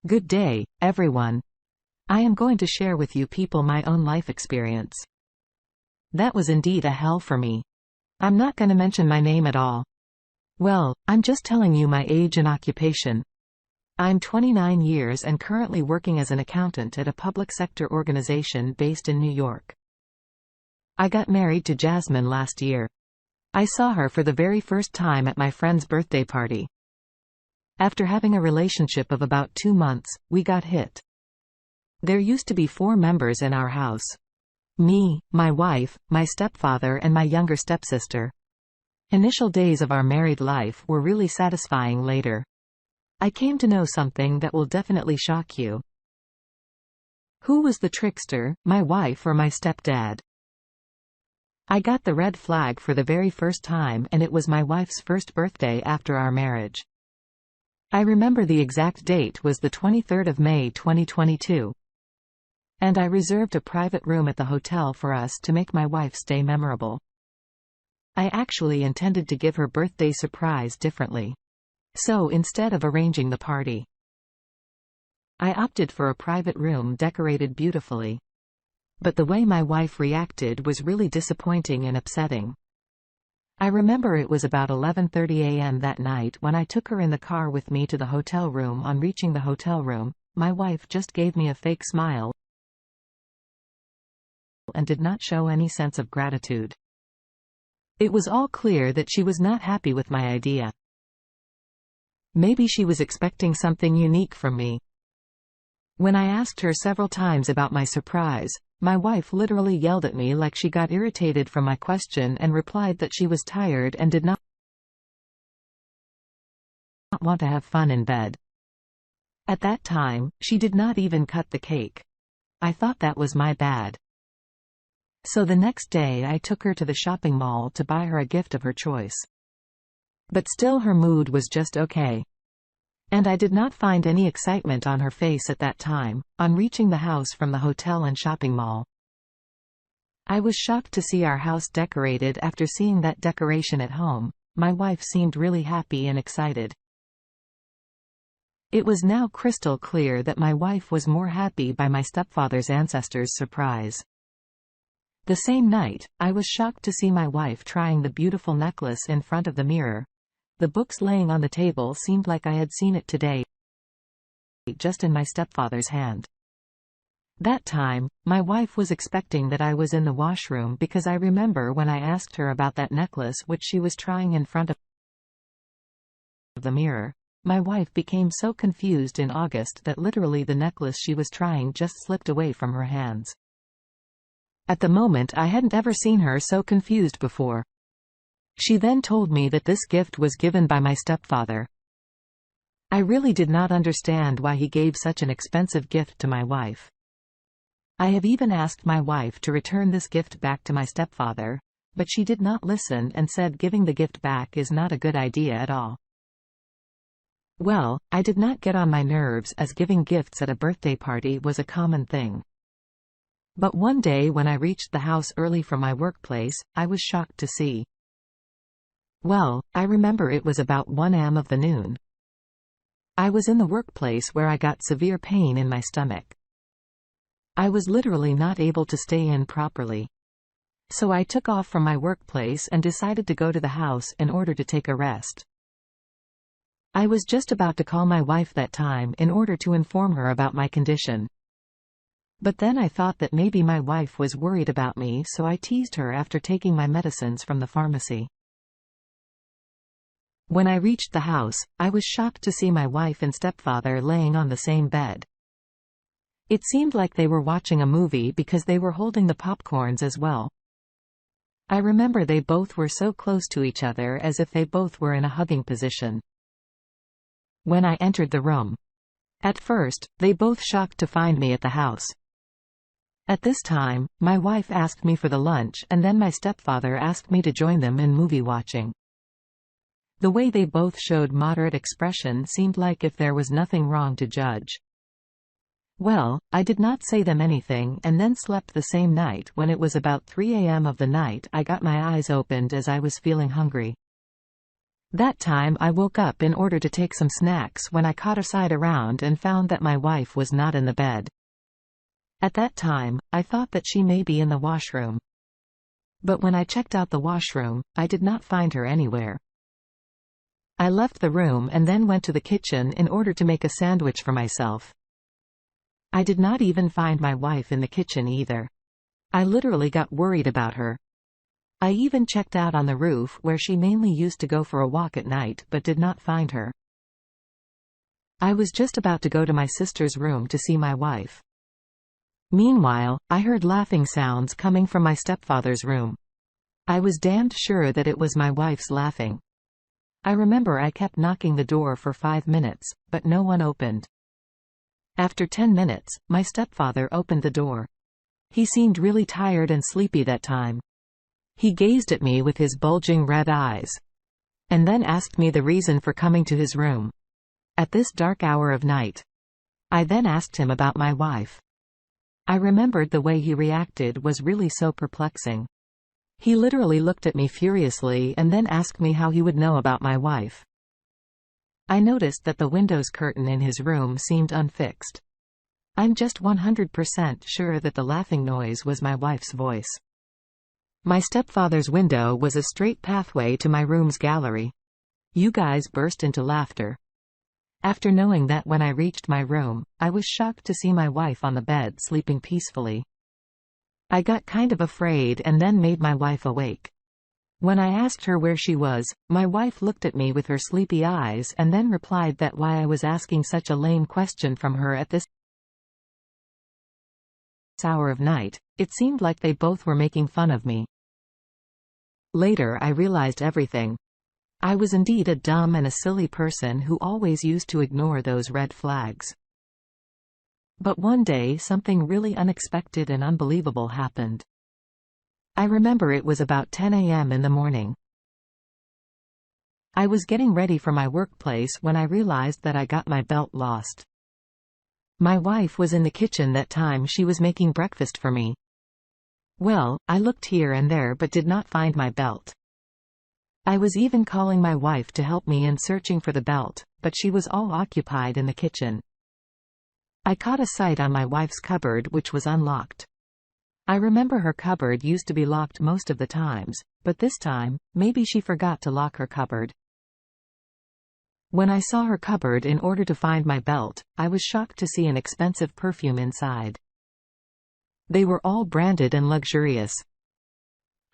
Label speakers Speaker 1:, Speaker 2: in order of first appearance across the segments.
Speaker 1: Good day, everyone. I am going to share with you people my own life experience. That was indeed a hell for me. I'm not gonna mention my name at all. Well, I'm just telling you my age and occupation. I'm 29 years and currently working as an accountant at a public sector organization based in New York. I got married to Jasmine last year. I saw her for the very first time at my friend's birthday party. After having a relationship of about 2 months, we got hit. There used to be 4 members in our house. Me, my wife, my stepfather and my younger stepsister. Initial days of our married life were really satisfying later. I came to know something that will definitely shock you. Who was the trickster, my wife or my stepdad? I got the red flag for the very first time, and it was my wife's first birthday after our marriage. I remember the exact date was the 23rd of May 2022. And I reserved a private room at the hotel for us to make my wife's day memorable. I actually intended to give her birthday surprise differently. So instead of arranging the party, I opted for a private room decorated beautifully. But the way my wife reacted was really disappointing and upsetting. I remember it was about 11:30 a.m. that night when I took her in the car with me to the hotel room. On reaching the hotel room, my wife just gave me a fake smile and did not show any sense of gratitude. It was all clear that she was not happy with my idea. Maybe she was expecting something unique from me. When I asked her several times about my surprise, my wife literally yelled at me like she got irritated from my question and replied that she was tired and did not want to have fun in bed. At that time, she did not even cut the cake. I thought that was my bad. So the next day I took her to the shopping mall to buy her a gift of her choice. But still her mood was just okay. And I did not find any excitement on her face at that time. On reaching the house from the hotel and shopping mall, I was shocked to see our house decorated. After seeing that decoration at home, my wife seemed really happy and excited. It was now crystal clear that my wife was more happy by my stepfather's ancestors' surprise. The same night, I was shocked to see my wife trying the beautiful necklace in front of the mirror. The books laying on the table seemed like I had seen it today, just in my stepfather's hand. That time, my wife was expecting that I was in the washroom because I remember when I asked her about that necklace which she was trying in front of the mirror. My wife became so confused in August that literally the necklace she was trying just slipped away from her hands. At the moment I hadn't ever seen her so confused before. She then told me that this gift was given by my stepfather. I really did not understand why he gave such an expensive gift to my wife. I have even asked my wife to return this gift back to my stepfather, but she did not listen and said giving the gift back is not a good idea at all. Well, I did not get on my nerves as giving gifts at a birthday party was a common thing. But one day when I reached the house early from my workplace, I was shocked to see. Well, I remember it was about 1 a.m. of the noon. I was in the workplace where I got severe pain in my stomach. I was literally not able to stay in properly. So I took off from my workplace and decided to go to the house in order to take a rest. I was just about to call my wife that time in order to inform her about my condition. But then I thought that maybe my wife was worried about me, so I teased her after taking my medicines from the pharmacy. When I reached the house, I was shocked to see my wife and stepfather laying on the same bed. It seemed like they were watching a movie because they were holding the popcorns as well. I remember they both were so close to each other as if they both were in a hugging position. When I entered the room, at first, they both shocked to find me at the house. At this time, my wife asked me for the lunch and then my stepfather asked me to join them in movie watching. The way they both showed moderate expression seemed like if there was nothing wrong to judge. Well, I did not say them anything and then slept the same night. When it was about 3 a.m. of the night, I got my eyes opened as I was feeling hungry. That time I woke up in order to take some snacks when I caught a sight around and found that my wife was not in the bed. At that time, I thought that she may be in the washroom. But when I checked out the washroom, I did not find her anywhere. I left the room and then went to the kitchen in order to make a sandwich for myself. I did not even find my wife in the kitchen either. I literally got worried about her. I even checked out on the roof where she mainly used to go for a walk at night but did not find her. I was just about to go to my sister's room to see my wife. Meanwhile, I heard laughing sounds coming from my stepfather's room. I was damned sure that it was my wife's laughing. I remember I kept knocking the door for 5 minutes, but no one opened. After 10 minutes, my stepfather opened the door. He seemed really tired and sleepy that time. He gazed at me with his bulging red eyes, and then asked me the reason for coming to his room at this dark hour of night. I then asked him about my wife. I remembered the way he reacted was really so perplexing. He literally looked at me furiously and then asked me how he would know about my wife. I noticed that the window's curtain in his room seemed unfixed. I'm just 100% sure that the laughing noise was my wife's voice. My stepfather's window was a straight pathway to my room's gallery. You guys burst into laughter. After knowing that when I reached my room, I was shocked to see my wife on the bed sleeping peacefully. I got kind of afraid and then made my wife awake. When I asked her where she was, my wife looked at me with her sleepy eyes and then replied that why I was asking such a lame question from her at this hour of night. It seemed like they both were making fun of me. Later I realized everything. I was indeed a dumb and a silly person who always used to ignore those red flags. But one day something really unexpected and unbelievable happened. I remember it was about 10 a.m. in the morning. I was getting ready for my workplace when I realized that I got my belt lost. My wife was in the kitchen that time. She was making breakfast for me. Well, I looked here and there but did not find my belt. I was even calling my wife to help me in searching for the belt, but she was all occupied in the kitchen. I caught a sight on my wife's cupboard which was unlocked. I remember her cupboard used to be locked most of the times, but this time, maybe she forgot to lock her cupboard. When I saw her cupboard in order to find my belt, I was shocked to see an expensive perfume inside. They were all branded and luxurious.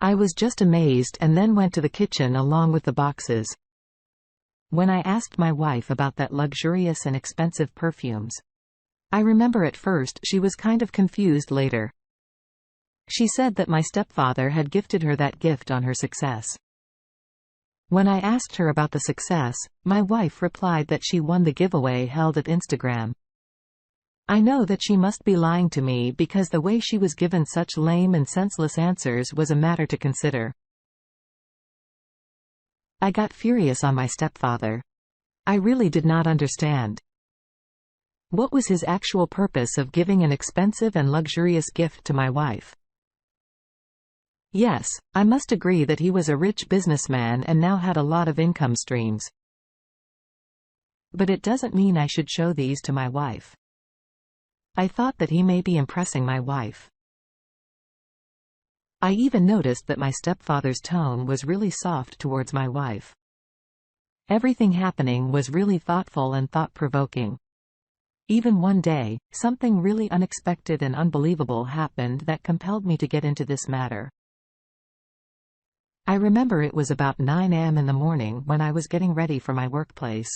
Speaker 1: I was just amazed and then went to the kitchen along with the boxes. When I asked my wife about that luxurious and expensive perfumes, I remember at first she was kind of confused later. She said that my stepfather had gifted her that gift on her success. When I asked her about the success, my wife replied that she won the giveaway held at Instagram. I know that she must be lying to me because the way she was given such lame and senseless answers was a matter to consider. I got furious on my stepfather. I really did not understand. What was his actual purpose of giving an expensive and luxurious gift to my wife? Yes, I must agree that he was a rich businessman and now had a lot of income streams. But it doesn't mean I should show these to my wife. I thought that he may be impressing my wife. I even noticed that my stepfather's tone was really soft towards my wife. Everything happening was really thoughtful and thought-provoking. Even one day, something really unexpected and unbelievable happened that compelled me to get into this matter. I remember it was about 9 a.m. in the morning when I was getting ready for my workplace.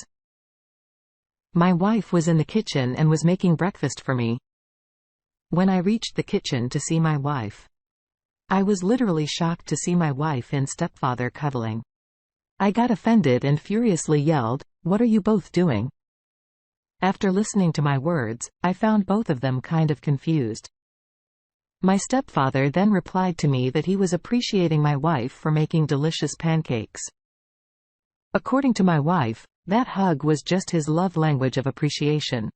Speaker 1: My wife was in the kitchen and was making breakfast for me. When I reached the kitchen to see my wife, I was literally shocked to see my wife and stepfather cuddling. I got offended and furiously yelled, "What are you both doing?" After listening to my words, I found both of them kind of confused. My stepfather then replied to me that he was appreciating my wife for making delicious pancakes. According to my wife, that hug was just his love language of appreciation.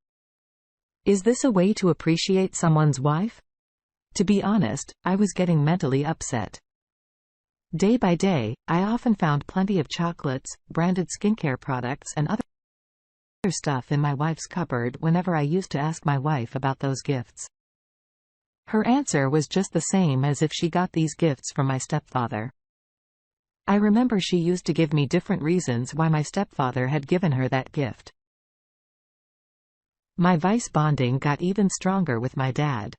Speaker 1: Is this a way to appreciate someone's wife? To be honest, I was getting mentally upset. Day by day, I often found plenty of chocolates, branded skincare products and other stuff in my wife's cupboard whenever I used to ask my wife about those gifts. Her answer was just the same as if she got these gifts from my stepfather. I remember she used to give me different reasons why my stepfather had given her that gift. My vice bonding got even stronger with my dad.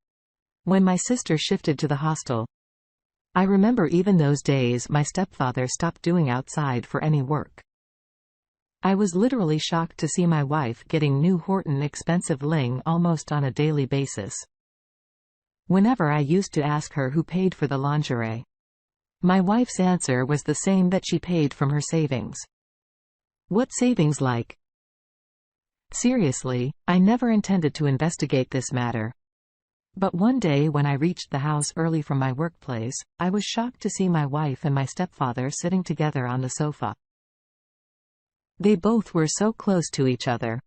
Speaker 1: When my sister shifted to the hostel, I remember even those days my stepfather stopped doing outside for any work. I was literally shocked to see my wife getting new Horton expensive ling almost on a daily basis. Whenever I used to ask her who paid for the lingerie, my wife's answer was the same, that she paid from her savings. What savings like? Seriously, I never intended to investigate this matter. But one day when I reached the house early from my workplace, I was shocked to see my wife and my stepfather sitting together on the sofa. They both were so close to each other.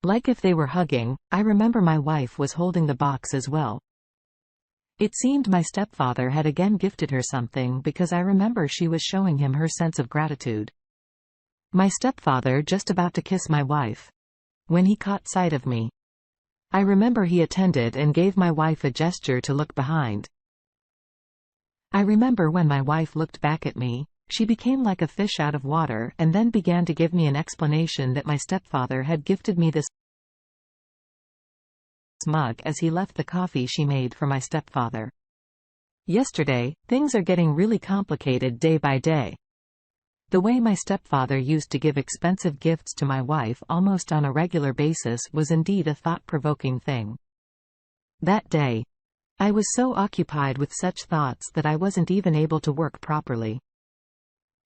Speaker 1: Like if they were hugging. I remember my wife was holding the box as well. It seemed my stepfather had again gifted her something, because I remember she was showing him her sense of gratitude. My stepfather just about to kiss my wife, when he caught sight of me. I remember he attended and gave my wife a gesture to look behind. I remember when my wife looked back at me, she became like a fish out of water and then began to give me an explanation that my stepfather had gifted me this mug as he left the coffee she made for my stepfather. Yesterday, things are getting really complicated day by day. The way my stepfather used to give expensive gifts to my wife almost on a regular basis was indeed a thought-provoking thing. That day, I was so occupied with such thoughts that I wasn't even able to work properly.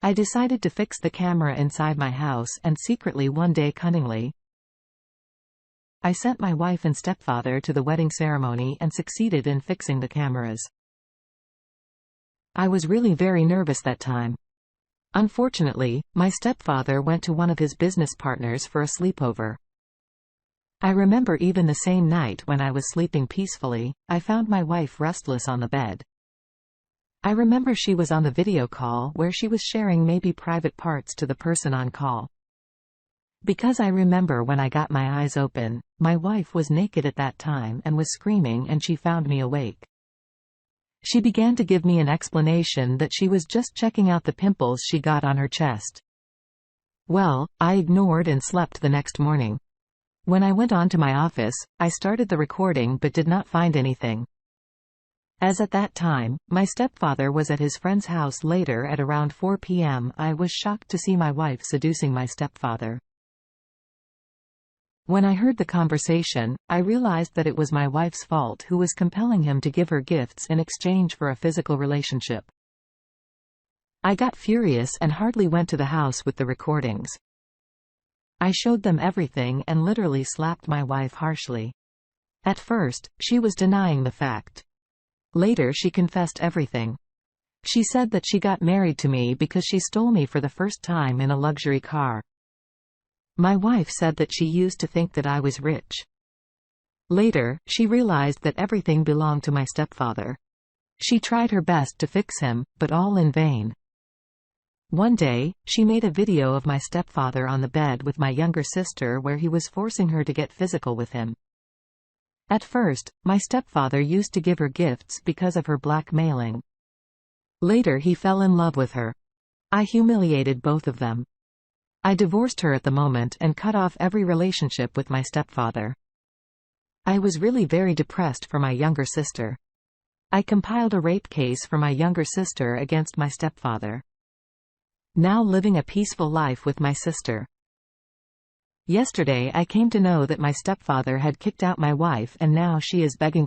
Speaker 1: I decided to fix the camera inside my house, and secretly one day cunningly, I sent my wife and stepfather to the wedding ceremony and succeeded in fixing the cameras. I was really very nervous that time. Unfortunately, my stepfather went to one of his business partners for a sleepover. I remember even the same night when I was sleeping peacefully, I found my wife restless on the bed. I remember she was on the video call where she was sharing maybe private parts to the person on call. Because I remember when I got my eyes open, my wife was naked at that time and was screaming, and she found me awake. She began to give me an explanation that she was just checking out the pimples she got on her chest. Well, I ignored and slept the next morning. When I went on to my office, I started the recording but did not find anything. As at that time, my stepfather was at his friend's house later at around 4 p.m., I was shocked to see my wife seducing my stepfather. When I heard the conversation, I realized that it was my wife's fault, who was compelling him to give her gifts in exchange for a physical relationship. I got furious and hardly went to the house with the recordings. I showed them everything and literally slapped my wife harshly. At first, she was denying the fact. Later she confessed everything. She said that she got married to me because she stole me for the first time in a luxury car. My wife said that she used to think that I was rich. Later, she realized that everything belonged to my stepfather. She tried her best to fix him, but all in vain. One day, she made a video of my stepfather on the bed with my younger sister where he was forcing her to get physical with him. At first, my stepfather used to give her gifts because of her blackmailing. Later he fell in love with her. I humiliated both of them. I divorced her at the moment and cut off every relationship with my stepfather. I was really very depressed for my younger sister. I compiled a rape case for my younger sister against my stepfather. Now living a peaceful life with my sister. Yesterday I came to know that my stepfather had kicked out my wife and now she is begging